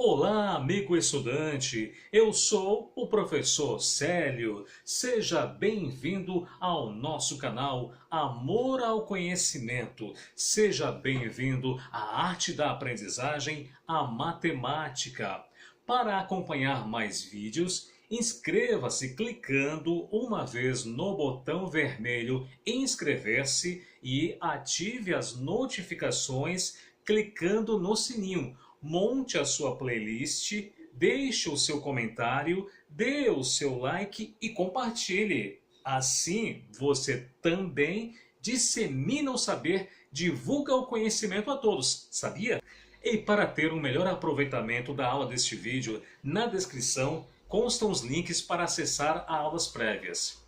Olá, amigo estudante! Eu sou o professor Célio. Seja bem-vindo ao nosso canal Amor ao Conhecimento. Seja bem-vindo à arte da aprendizagem, a matemática. Para acompanhar mais vídeos, inscreva-se clicando uma vez no botão vermelho inscrever-se e ative as notificações clicando no sininho. Monte a sua playlist, deixe o seu comentário, dê o seu like e compartilhe. Assim, você também dissemina o saber, divulga o conhecimento a todos, sabia? E para ter um melhor aproveitamento da aula deste vídeo, na descrição constam os links para acessar a aulas prévias.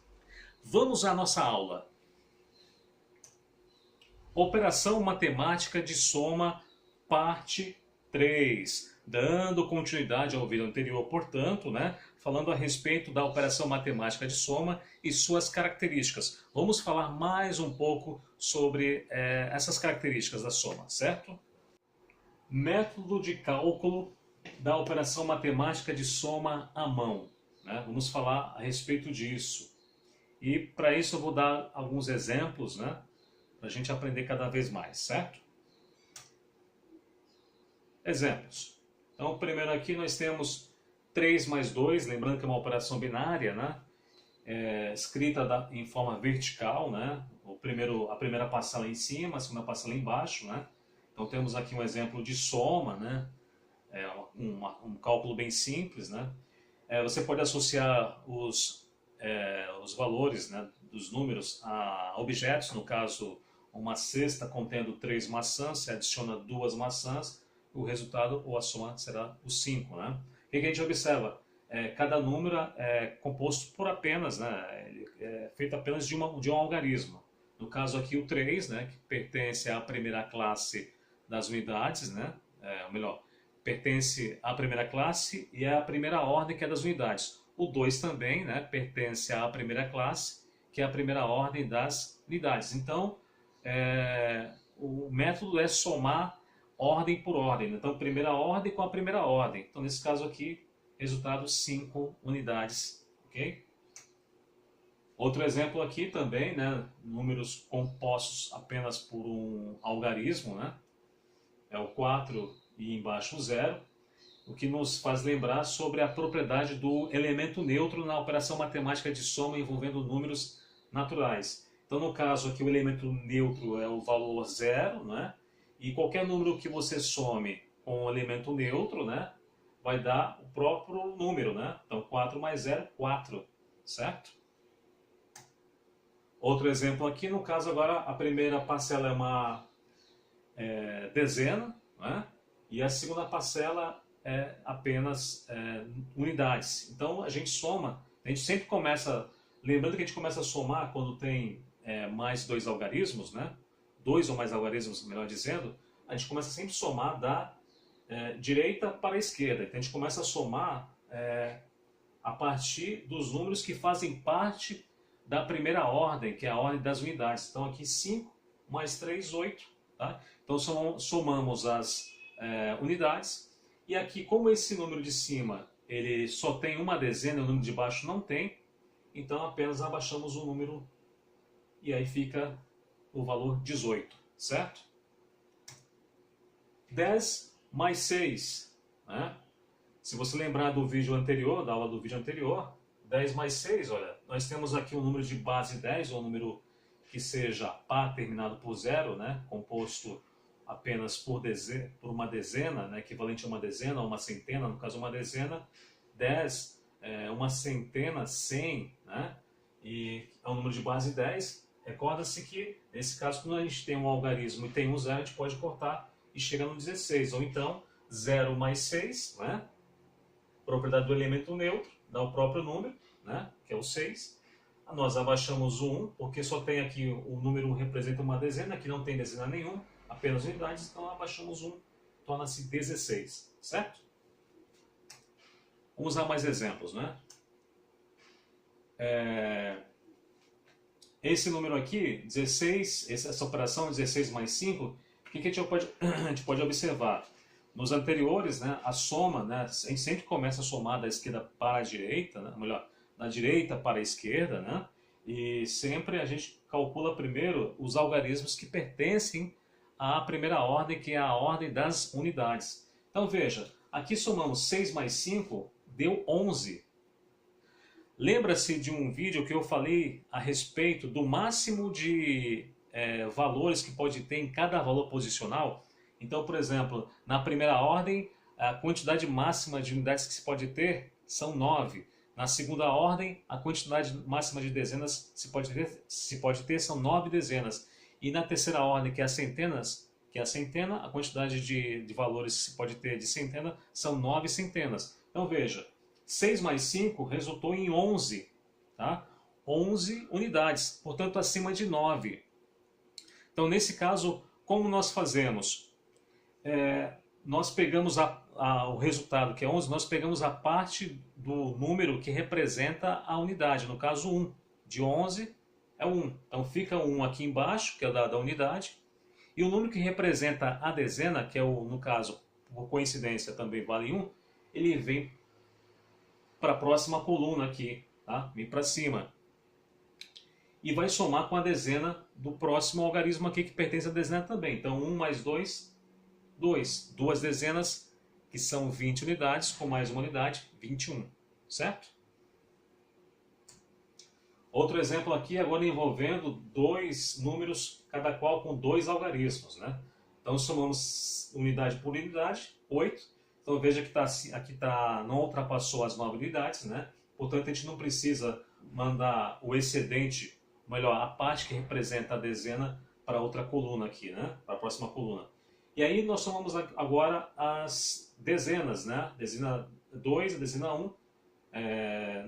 Vamos à nossa aula. Operação matemática de soma, parte 3. Dando continuidade ao vídeo anterior, portanto, falando a respeito da operação matemática de soma e suas características. Vamos falar mais um pouco sobre essas características da soma, certo? Método de cálculo da operação matemática de soma à mão. Vamos falar a respeito disso. E para isso eu vou dar alguns exemplos, para a gente aprender cada vez mais, certo? Exemplos. Então, primeiro aqui nós temos 3 mais 2, lembrando que é uma operação binária, escrita em forma vertical, a primeira parcela em cima, a segunda parcela embaixo, Então temos aqui um exemplo de soma, um cálculo bem simples, Você pode associar os valores, dos números a objetos, no caso, uma cesta contendo 3 maçãs, você adiciona 2 maçãs, o resultado ou a soma será o 5. O que a gente observa? Cada número é composto por apenas, é feito apenas de um algarismo. No caso aqui o 3, que pertence à primeira classe das unidades, ou melhor, pertence à primeira classe e à primeira ordem, que é das unidades. O 2 também pertence à primeira classe, que é a primeira ordem das unidades. Então, o método é somar ordem por ordem. Então, primeira ordem com a primeira ordem. Então, nesse caso aqui, resultado 5 unidades. Ok? Outro exemplo aqui também, números compostos apenas por um algarismo, é o 4 e embaixo o 0, o que nos faz lembrar sobre a propriedade do elemento neutro na operação matemática de soma envolvendo números naturais. Então, no caso aqui, o elemento neutro é o valor 0, e qualquer número que você some com o elemento neutro, vai dar o próprio número, Então, 4 mais 0, 4, certo? Outro exemplo aqui, no caso agora, a primeira parcela é uma dezena, e a segunda parcela é apenas unidades. Então, a gente soma, a gente sempre começa, lembrando que a gente começa a somar quando tem mais 2 algarismos, 2 ou mais algarismos, melhor dizendo, a gente começa sempre a somar da direita para a esquerda. Então a gente começa a somar a partir dos números que fazem parte da primeira ordem, que é a ordem das unidades. Então aqui 5 mais 3, 8. Tá? Então somamos as unidades. E aqui, como esse número de cima ele só tem uma dezena, o número de baixo não tem, então apenas abaixamos o número e aí fica o valor 18, certo? 10 mais 6. Se você lembrar do vídeo anterior, da aula do vídeo anterior, 10 mais 6, olha, nós temos aqui um número de base 10, ou um número que seja par terminado por 0, composto apenas por uma dezena, equivalente a uma dezena, ou uma centena, no caso uma dezena. 10, uma centena, 100, e é um número de base 10. Recorda-se que, nesse caso, quando a gente tem um algarismo e tem um 0, a gente pode cortar e chega no 16. Ou então, 0 mais 6, propriedade do elemento neutro, dá o próprio número, que é o 6. Nós abaixamos o 1, porque só tem aqui o número representa uma dezena, aqui não tem dezena nenhuma, apenas unidades, então abaixamos 1, torna-se 16, certo? Vamos usar mais exemplos, Esse número aqui, 16, essa operação 16 mais 5, o que a gente pode observar? Nos anteriores, né, a soma, né, a gente sempre começa a somar da esquerda para a direita, né, melhor, da direita para a esquerda, né, e sempre a gente calcula primeiro os algarismos que pertencem à primeira ordem, que é a ordem das unidades. Então veja, aqui somamos 6 mais 5, deu 11. Lembra-se de um vídeo que eu falei a respeito do máximo de valores que pode ter em cada valor posicional? Então, por exemplo, na primeira ordem, a quantidade máxima de unidades que se pode ter são 9. Na segunda ordem, a quantidade máxima de dezenas se pode ter são 9 dezenas. E na terceira ordem, que é as centenas, que é a centena, a quantidade de valores que se pode ter de centena são 9 centenas. Então veja, 6 mais 5 resultou em 11, tá? 11 unidades, portanto acima de 9. Então nesse caso, como nós fazemos? Nós pegamos o resultado, que é 11, nós pegamos a parte do número que representa a unidade, no caso 1. De 11 é 1. Então fica 1 aqui embaixo, que é da unidade, e o número que representa a dezena, que é no caso, por coincidência também vale 1, ele vem para a próxima coluna aqui, tá? Vem para cima. E vai somar com a dezena do próximo algarismo aqui, que pertence à dezena também. Então 1 mais 2, 2. Duas dezenas, que são 20 unidades, com mais uma unidade, 21. Certo? Outro exemplo aqui, agora envolvendo dois números, cada qual com dois algarismos, né? Então somamos unidade por unidade, 8. Então veja que aqui não ultrapassou as 9 unidades, né? Portanto, a gente não precisa mandar o excedente, melhor, a parte que representa a dezena para outra coluna aqui, né? Para a próxima coluna. E aí nós somamos agora as dezenas, né? Dezena 2 e dezena 1.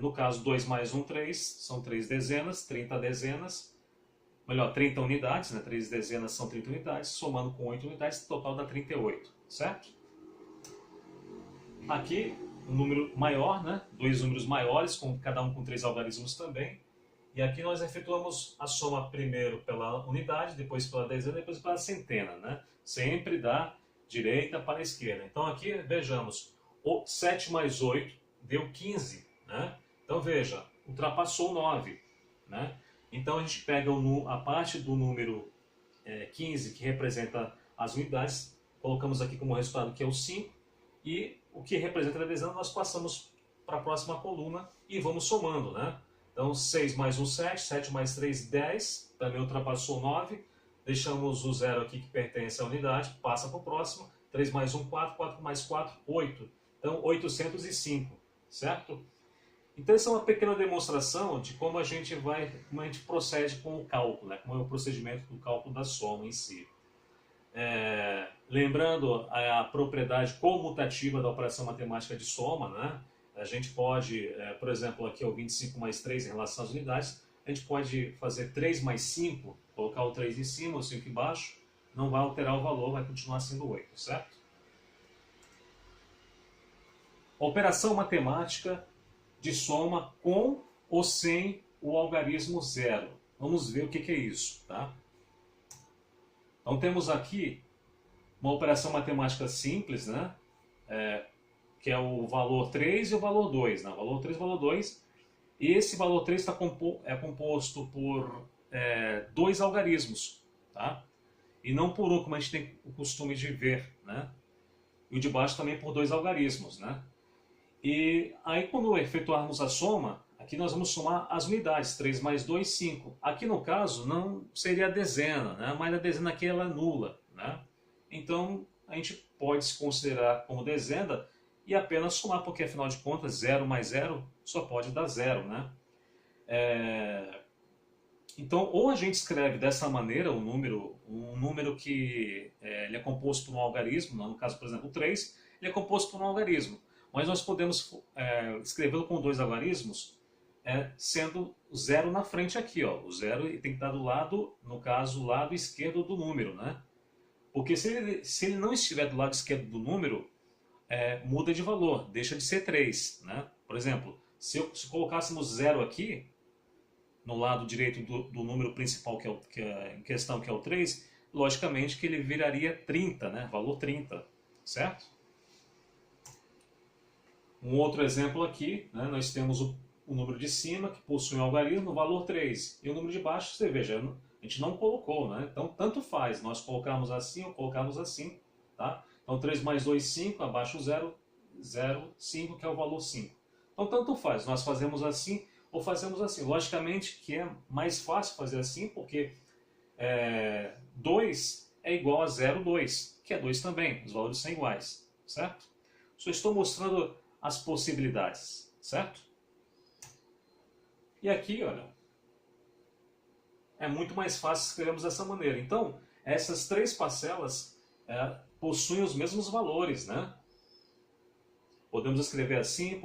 No caso, 2 mais 1, 3, são 3 dezenas, 30 dezenas, melhor, 30 unidades, né? 3 dezenas são 30 unidades, somando com 8 unidades, total dá 38, certo? Aqui, um número maior, né? Dois números maiores, cada um com 3 algarismos também. E aqui nós efetuamos a soma primeiro pela unidade, depois pela dezena, depois pela centena, né? Sempre da direita para a esquerda. Então aqui, vejamos, 7 mais 8 deu 15, né? Então veja, ultrapassou 9, né? Então a gente pega a parte do número 15, que representa as unidades, colocamos aqui como resultado que é o 5, e o que representa a dezena nós passamos para a próxima coluna e vamos somando, né? Então 6 mais 1, 7, 7 mais 3, 10, também ultrapassou 9, deixamos o 0 aqui que pertence à unidade, passa para o próximo, 3 mais 1, 4, 4 mais 4, 8. Então 805, certo? Então essa é uma pequena demonstração de como a gente procede com o cálculo, né? Como é o procedimento do cálculo da soma em si. Lembrando a propriedade comutativa da operação matemática de soma, né? A gente pode, por exemplo, aqui é o 25 mais 3 em relação às unidades, a gente pode fazer 3 mais 5, colocar o 3 em cima, o 5 embaixo, não vai alterar o valor, vai continuar sendo 8, certo? Operação matemática de soma com ou sem o algarismo zero. Vamos ver o que é isso, tá? Então temos aqui uma operação matemática simples, né? Que é o valor 3 e o valor 2. Né? O valor 3 e o valor 2. E esse valor 3 é composto por dois algarismos, tá? E não por um, como a gente tem o costume de ver, né? E o de baixo também por dois algarismos, né? E aí quando efetuarmos a soma, aqui nós vamos somar as unidades, 3 mais 2, 5. Aqui no caso não seria a dezena, né? Mas a dezena aqui ela é nula, né? Então a gente pode se considerar como dezena e apenas somar, porque afinal de contas 0 mais 0 só pode dar 0, né? Então ou a gente escreve dessa maneira um número que ele é composto por um algarismo, no caso por exemplo 3, ele é composto por um algarismo. Mas nós podemos escrevê-lo com dois algarismos, sendo o zero na frente aqui, ó. O zero tem que estar do lado, no caso, lado esquerdo do número, né? Porque se ele não estiver do lado esquerdo do número, muda de valor, deixa de ser 3, né? Por exemplo, se colocássemos zero aqui, no lado direito do número principal que é em questão, que é o 3, logicamente que ele viraria 30, né? Valor 30, certo? Um outro exemplo aqui, né, nós temos o número de cima, que possui um algarismo, o valor 3. E o número de baixo, você veja, a gente não colocou, né? Então, tanto faz nós colocarmos assim ou colocarmos assim. Tá? Então, 3 mais 2, 5, abaixo 0, 0, 5, que é o valor 5. Então, tanto faz, nós fazemos assim ou fazemos assim. Logicamente que é mais fácil fazer assim, porque 2 é igual a 0,2, que é 2 também, os valores são iguais, certo? Só estou mostrando as possibilidades, certo? E aqui, olha, é muito mais fácil escrevermos dessa maneira. Então, essas três parcelas possuem os mesmos valores, né? Podemos escrever assim,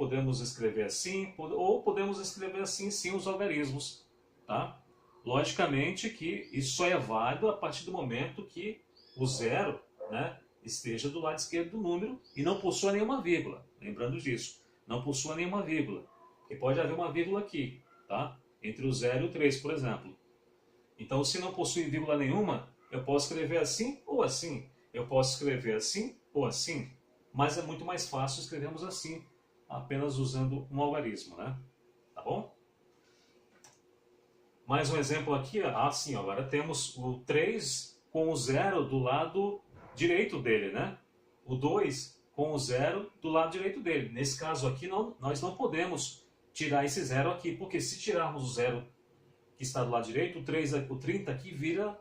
ou podemos escrever assim sem os algarismos, tá? Logicamente que isso só é válido a partir do momento que o zero, né, esteja do lado esquerdo do número e não possua nenhuma vírgula. Lembrando disso, não possua nenhuma vírgula. Porque pode haver uma vírgula aqui, tá? Entre o 0 e o 3, por exemplo. Então, se não possui vírgula nenhuma, eu posso escrever assim ou assim. Eu posso escrever assim ou assim. Mas é muito mais fácil escrevermos assim, apenas usando um algarismo, né? Tá bom? Mais um exemplo aqui, assim, agora temos o 3 com o 0 do lado direito dele, né? O 2 com o 0 do lado direito dele. Nesse caso aqui, nós não podemos tirar esse 0 aqui, porque se tirarmos o 0 que está do lado direito, o 30 aqui vira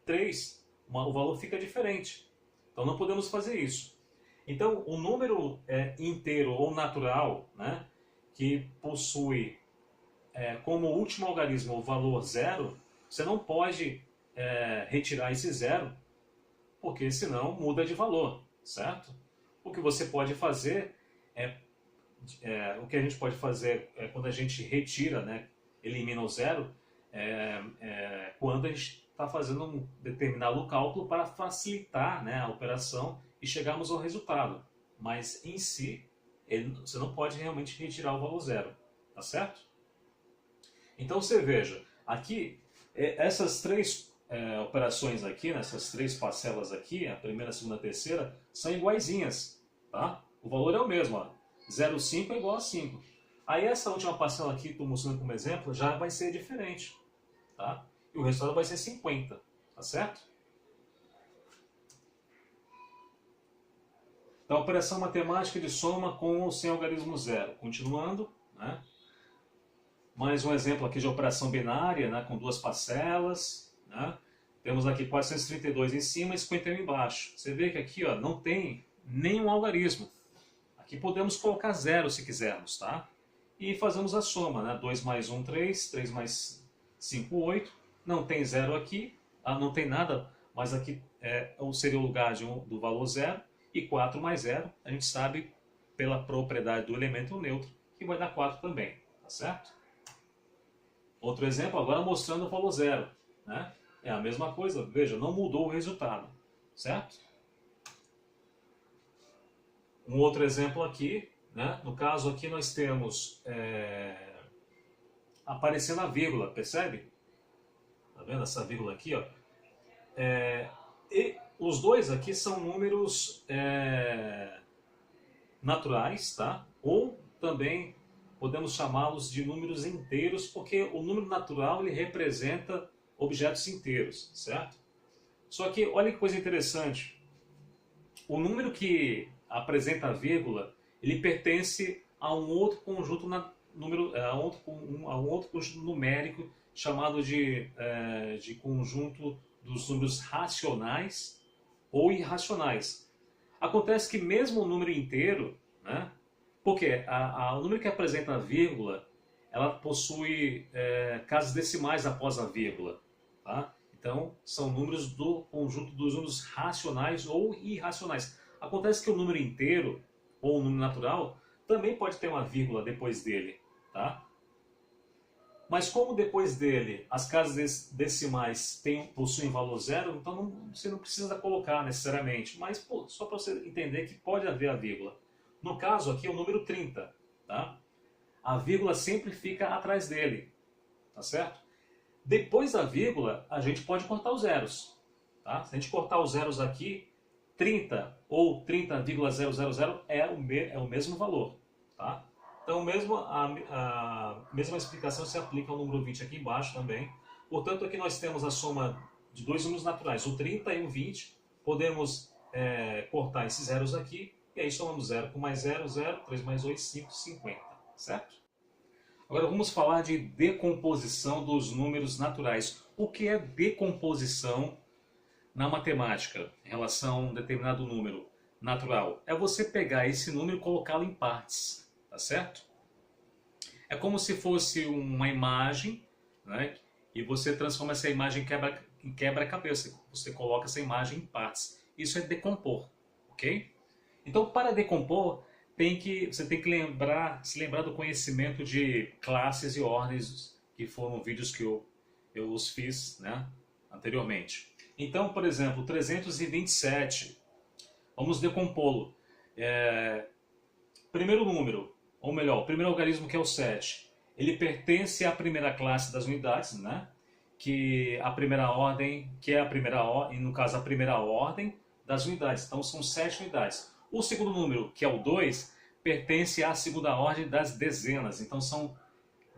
3, o valor fica diferente. Então não podemos fazer isso. Então, o número inteiro ou natural, né, que possui como último algarismo o valor 0, você não pode retirar esse 0, porque senão muda de valor, certo? O que você pode fazer o que a gente pode fazer quando a gente retira, né, elimina o 0, quando a gente está fazendo um determinado cálculo para facilitar, né, a operação e chegarmos ao resultado. Mas em si, você não pode realmente retirar o valor 0, tá certo? Então você veja, aqui, essas três operações aqui, nessas três parcelas aqui, a primeira, a segunda, a terceira, são iguaizinhas, tá? O valor é o mesmo, ó. 0,5 é igual a 5. Aí essa última parcela aqui, estou mostrando como exemplo, já vai ser diferente, tá? E o resultado vai ser 50, tá certo? Então, operação matemática de soma com ou sem algarismo zero. Continuando, né? Mais um exemplo aqui de operação binária, né, com duas parcelas, né? Temos aqui 432 em cima e 51 embaixo. Você vê que aqui, ó, não tem nenhum algarismo. Aqui podemos colocar zero se quisermos, tá? E fazemos a soma, né? 2 mais 1, 3, 3 mais 5, 8. Não tem zero aqui, não tem nada, mas aqui seria o lugar do valor zero. E 4 mais 0, a gente sabe pela propriedade do elemento neutro que vai dar 4 também, tá certo? Outro exemplo agora mostrando o valor zero, né? É a mesma coisa, veja, não mudou o resultado, certo? Um outro exemplo aqui, né? No caso aqui nós temos aparecendo a vírgula, percebe? Tá vendo essa vírgula aqui, ó? E os dois aqui são números naturais, tá? Ou também podemos chamá-los de números inteiros, porque o número natural ele representa objetos inteiros, certo? Só que olha que coisa interessante. O número que apresenta a vírgula, ele pertence a um outro conjunto a um outro conjunto numérico chamado de conjunto dos números racionais ou irracionais. Acontece que mesmo o número inteiro, né, porque o número que apresenta a vírgula, ela possui casas decimais após a vírgula, tá? Então, são números do conjunto dos números racionais ou irracionais. Acontece que o número inteiro, ou o número natural, também pode ter uma vírgula depois dele, tá? Mas como depois dele as casas decimais possuem valor zero, então você não precisa colocar necessariamente, mas só para você entender que pode haver a vírgula. No caso aqui é o número 30, tá? A vírgula sempre fica atrás dele, tá certo? Depois da vírgula, a gente pode cortar os zeros, tá? Se a gente cortar os zeros aqui, 30 ou 30,000 é o mesmo valor, tá? Então a mesma explicação se aplica ao número 20 aqui embaixo também. Portanto, aqui nós temos a soma de dois números naturais, o 30 e o 20. Podemos cortar esses zeros aqui, e aí somamos 0 com mais 0, 0, 3 mais 8, 5, 50, certo? Agora vamos falar de decomposição dos números naturais. O que é decomposição na matemática em relação a um determinado número natural? É você pegar esse número e colocá-lo em partes, tá certo? É como se fosse uma imagem, né? E você transforma essa imagem em quebra-cabeça. Você coloca essa imagem em partes. Isso é decompor, ok? Então, para decompor, você tem que se lembrar do conhecimento de classes e ordens, que foram vídeos que eu os fiz, né, anteriormente. Então, por exemplo, 327, vamos decompô-lo. Primeiro número, ou melhor, o primeiro algarismo, que é o 7, ele pertence à primeira classe das unidades, né, que é a primeira ordem, e no caso a primeira ordem das unidades. Então são 7 unidades. O segundo número, que é o 2, pertence à segunda ordem das dezenas. Então são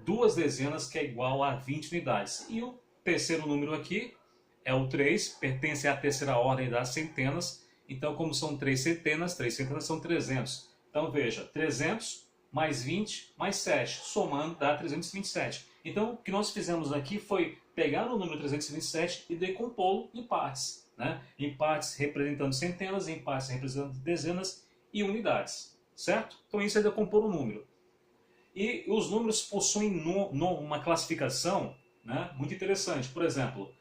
2 dezenas, que é igual a 20 unidades. E o terceiro número aqui é o 3, pertence à terceira ordem das centenas. Então, como são 3 centenas são 300. Então veja, 300 mais 20 mais 7, somando dá 327. Então o que nós fizemos aqui foi pegar o número 327 e decompô-lo em partes. Né? Em partes representando centenas, em partes representando dezenas e unidades, certo? Então isso é decompor o número. E os números possuem uma classificação, né, muito interessante. Por exemplo,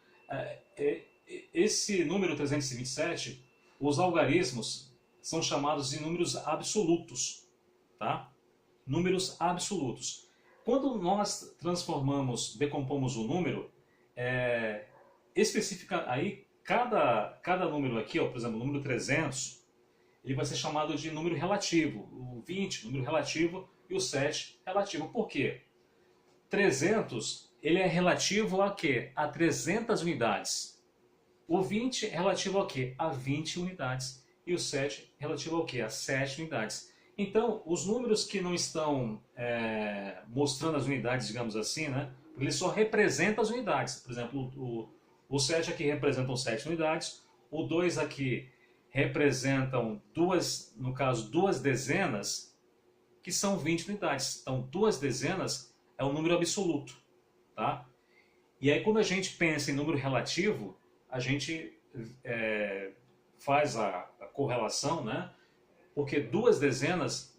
esse número 327, os algarismos são chamados de números absolutos, tá? Números absolutos. Quando nós decompomos o número, aí cada número aqui, ó, por exemplo, o número 300, ele vai ser chamado de número relativo. O 20, número relativo, e o 7, relativo. Por quê? 300, ele é relativo a quê? A 300 unidades. O 20 é relativo a quê? A 20 unidades. E o 7 relativo ao quê? A 7 unidades. Então, os números que não estão mostrando as unidades, digamos assim, né? Porque ele só representa as unidades. Por exemplo, o 7 aqui representam 7 unidades, o 2 aqui representam no caso, 2 dezenas, que são 20 unidades. Então, 2 dezenas é um número absoluto, tá? E aí, quando a gente pensa em número relativo, a gente faz a correlação, né? Porque 2 dezenas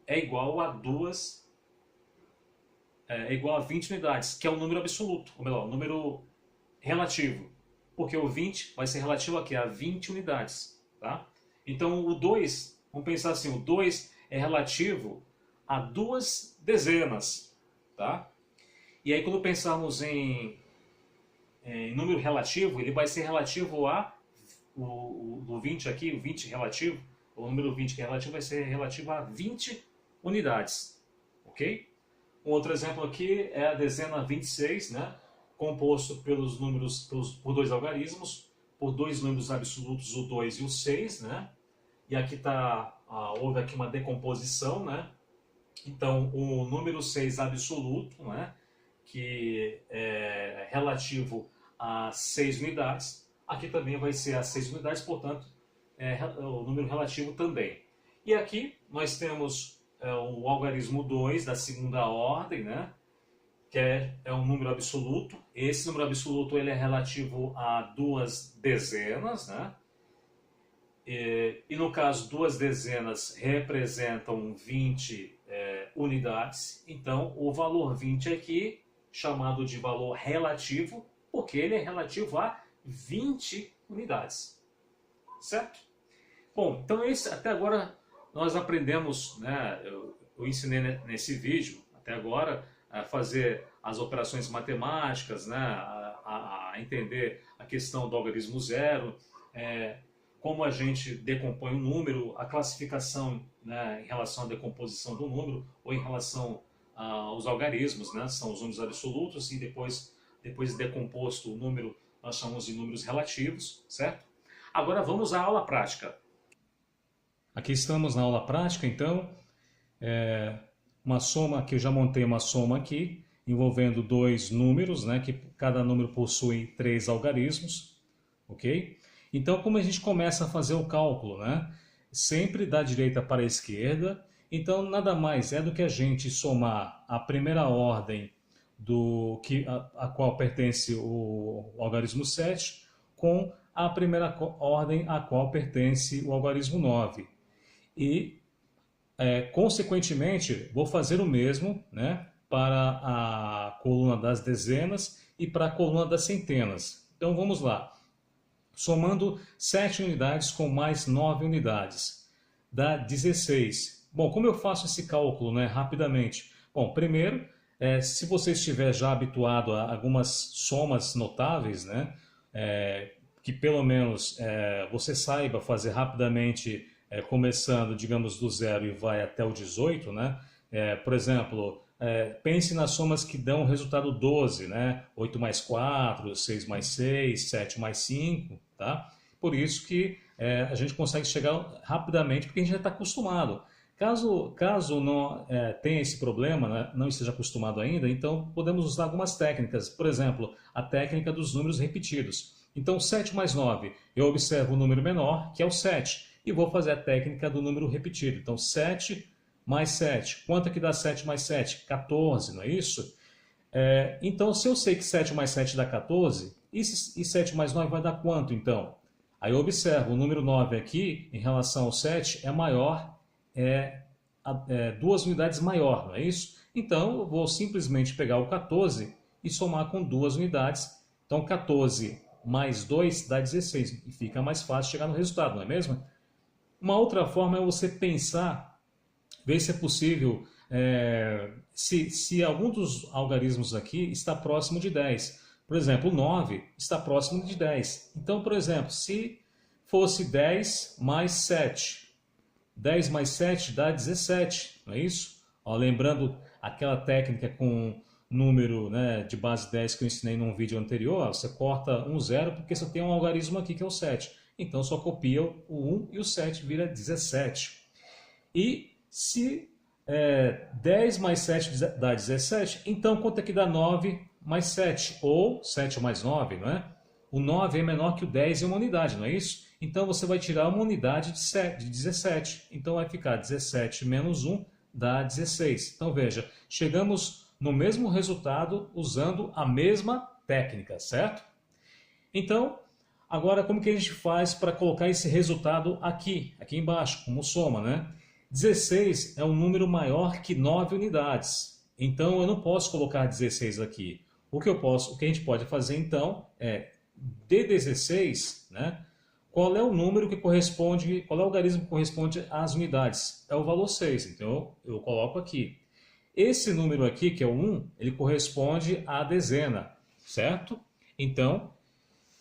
é igual a 20 unidades, que é um número absoluto, ou melhor, um número relativo. Porque o 20 vai ser relativo a quê? A 20 unidades, tá? Então o 2, vamos pensar assim, o 2 é relativo a 2 dezenas, tá? E aí quando pensarmos em número relativo, ele vai ser relativo a o 20 aqui, o 20 relativo, o número 20 que é relativo vai ser relativo a 20 unidades, ok? Um outro exemplo aqui é a dezena 26, né? Composto por 2 algarismos, por 2 números absolutos, o 2 e o 6, né? E aqui houve aqui uma decomposição, né? Então, o número 6 absoluto, né? Que é relativo a 6 unidades, aqui também vai ser a 6 unidades, portanto, o número relativo também. E aqui nós temos o algarismo 2 da segunda ordem, né? Que é um número absoluto. Esse número absoluto ele é relativo a 2 dezenas, né? E no caso, 2 dezenas representam 20 unidades. Então, o valor 20 aqui, chamado de valor relativo, porque ele é relativo a 20 unidades. Certo? Bom, então até agora nós aprendemos, né, eu ensinei nesse vídeo, até agora, a fazer as operações matemáticas, né, a entender a questão do algarismo zero, como a gente decompõe um número, a classificação, né, em relação à decomposição do número ou em relação aos algarismos, né, são os números absolutos, e depois de decomposto o número, nós chamamos de números relativos, certo? Agora vamos à aula prática. Aqui estamos na aula prática, então. uma soma, que eu já montei uma soma aqui, envolvendo dois números, né, que cada número possui 3 algarismos, ok? Então, como a gente começa a fazer o cálculo, né? Sempre da direita para a esquerda, então nada mais é do que a gente somar a primeira ordem a qual pertence o algarismo 7 com a primeira ordem a qual pertence o algarismo 9. E consequentemente, vou fazer o mesmo, né, para a coluna das dezenas e para a coluna das centenas. Então vamos lá. Somando 7 unidades com mais 9 unidades, dá 16. Bom, como eu faço esse cálculo, né, rapidamente? Bom, primeiro, se você estiver já habituado a algumas somas notáveis, né, que pelo menos você saiba fazer rapidamente, começando, digamos, do 0 e vai até o 18, né? Por exemplo, pense nas somas que dão o resultado 12, né? 8 mais 4, 6 mais 6, 7 mais 5, tá? Por isso que a gente consegue chegar rapidamente, porque a gente já está acostumado. Caso não tenha esse problema, né, não esteja acostumado ainda, então podemos usar algumas técnicas. Por exemplo, a técnica dos números repetidos. Então, 7 mais 9, eu observo o número menor, que é o 7, e vou fazer a técnica do número repetido. Então, 7 mais 7. Quanto é que dá 7 mais 7? 14, não é isso? Então, se eu sei que 7 mais 7 dá 14, e 7 mais 9 vai dar quanto, então? Aí eu observo, o número 9 aqui, em relação ao 7, é maior, 2 unidades maior, não é isso? Então, eu vou simplesmente pegar o 14 e somar com 2 unidades. Então, 14 mais 2 dá 16, e fica mais fácil chegar no resultado, não é mesmo? Uma outra forma é você pensar, ver se é possível, se algum dos algarismos aqui está próximo de 10. Por exemplo, o 9 está próximo de 10. Então, por exemplo, se fosse 10 mais 7, 10 mais 7 dá 17, não é isso? Ó, lembrando aquela técnica com número, né, de base 10 que eu ensinei num vídeo anterior, você corta um zero porque você tem um algarismo aqui que é o 7. Então só copia o 1 e o 7 vira 17. E se 10 mais 7 dá 17, então quanto é que dá 9 mais 7? Ou 7 mais 9, não é? O 9 é menor que o 10 em uma unidade, não é isso? Então você vai tirar uma unidade de 17. Então vai ficar 17 menos 1 dá 16. Então veja, chegamos no mesmo resultado usando a mesma técnica, certo? Então, agora como que a gente faz para colocar esse resultado aqui embaixo, como soma, né? 16 é um número maior que 9 unidades. Então eu não posso colocar 16 aqui. O que a gente pode fazer então é de 16, né? Qual é o número que corresponde, qual é o algarismo que corresponde às unidades? É o valor 6. Então eu coloco aqui. Esse número aqui, que é o 1, ele corresponde à dezena, certo? Então,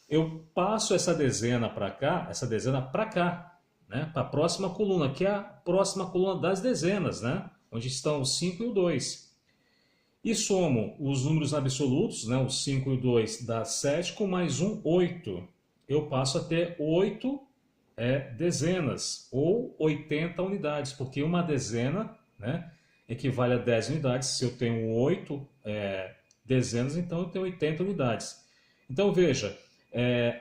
eu passo essa dezena para cá, né? Para a próxima coluna, que é a próxima coluna das dezenas, né? Onde estão o 5 e o 2. E somo os números absolutos, né? O 5 e o 2 dá 7, com mais um, 8. Eu passo a ter 8 dezenas, ou 80 unidades, porque uma dezena, né, equivale a 10 unidades. Se eu tenho 8 dezenas, então eu tenho 80 unidades. Então veja,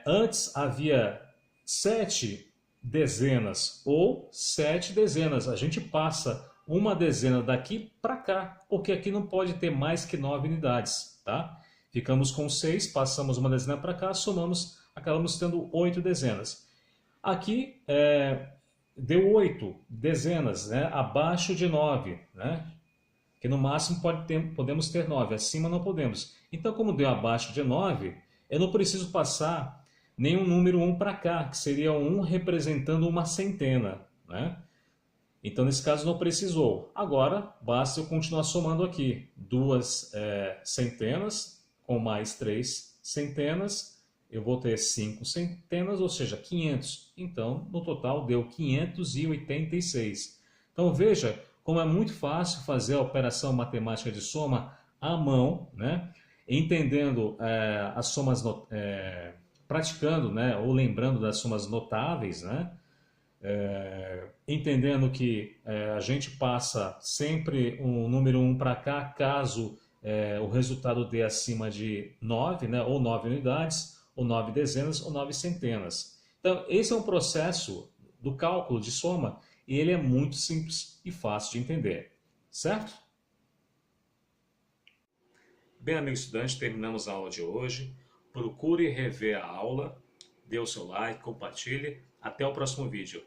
antes havia 7 dezenas ou 7 dezenas. A gente passa uma dezena daqui para cá, porque aqui não pode ter mais que 9 unidades, tá? Ficamos com 6, passamos uma dezena para cá, somamos, acabamos tendo 8 dezenas. Aqui deu 8 dezenas, né? Abaixo de 9, né? Que no máximo podemos ter 9, acima não podemos. Então, como deu abaixo de 9, eu não preciso passar nenhum número 1 para cá, que seria 1 representando uma centena, né? Então, nesse caso, não precisou. Agora, basta eu continuar somando aqui. 2 centenas com mais 3 centenas, eu vou ter 5 centenas, ou seja, 500. Então, no total, deu 586. Então, veja como é muito fácil fazer a operação matemática de soma à mão, né? Entendendo as somas, praticando, né? Ou lembrando das somas notáveis, né? entendendo que a gente passa sempre um número 1 para cá, caso o resultado dê acima de 9, né, ou 9 unidades, ou 9 dezenas, ou 9 centenas. Então, esse é um processo do cálculo de soma e ele é muito simples e fácil de entender, certo? Bem, amigo estudante, terminamos a aula de hoje. Procure rever a aula, dê o seu like, compartilhe. Até o próximo vídeo.